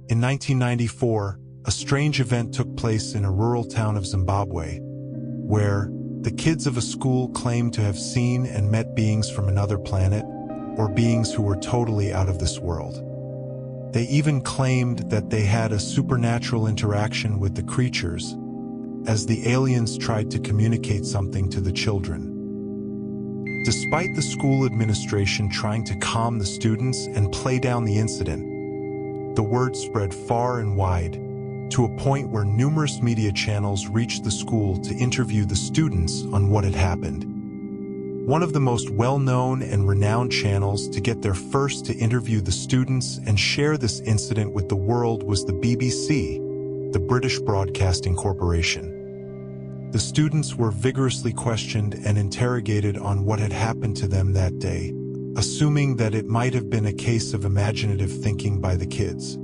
In 1994, a strange event took place in a rural town of Zimbabwe, where the kids of a school claimed to have seen and met beings from another planet, or beings who were totally out of this world. They even claimed that they had a supernatural interaction with the creatures, as the aliens tried to communicate something to the children. Despite the school administration trying to calm the students and play down the incident, the word spread far and wide, to a point where numerous media channels reached the school to interview the students on what had happened. One of the most well-known and renowned channels to get there first to interview the students and share this incident with the world was the BBC, the British Broadcasting Corporation. The students were vigorously questioned and interrogated on what had happened to them that day, assuming that it might have been a case of imaginative thinking by the kids.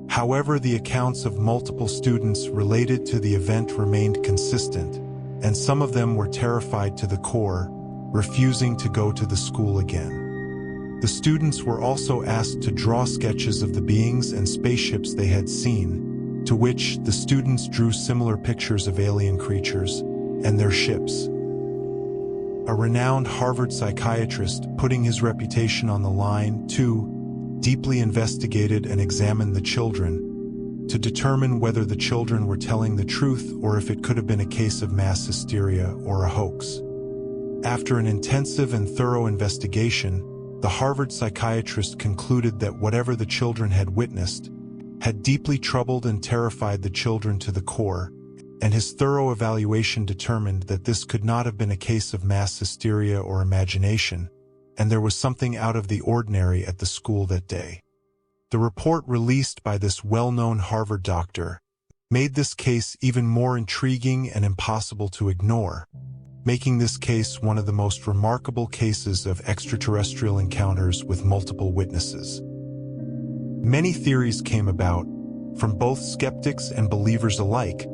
However, the accounts of multiple students related to the event remained consistent, and some of them were terrified to the core, refusing to go to the school again. The students were also asked to draw sketches of the beings and spaceships they had seen, to which the students drew similar pictures of alien creatures and their ships. A renowned Harvard psychiatrist, putting his reputation on the line, too, deeply investigated and examined the children to determine whether the children were telling the truth or if it could have been a case of mass hysteria or a hoax. After an intensive and thorough investigation, the Harvard psychiatrist concluded that whatever the children had witnessed had deeply troubled and terrified the children to the core, and his thorough evaluation determined that this could not have been a case of mass hysteria or imagination, and there was something out of the ordinary at the school that day. The report released by this well-known Harvard doctor made this case even more intriguing and impossible to ignore, making this case one of the most remarkable cases of extraterrestrial encounters with multiple witnesses. Many theories came about, from both skeptics and believers alike,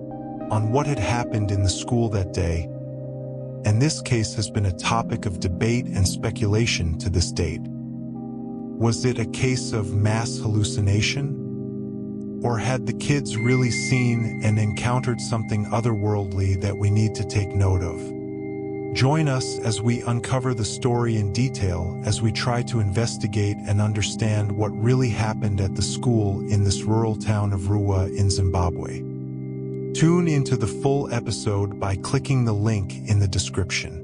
on what had happened in the school that day, and this case has been a topic of debate and speculation to this date. Was it a case of mass hallucination? Or had the kids really seen and encountered something otherworldly that we need to take note of? Join us as we uncover the story in detail as we try to investigate and understand what really happened at the school in this rural town of Ruwa in Zimbabwe. Tune into the full episode by clicking the link in the description.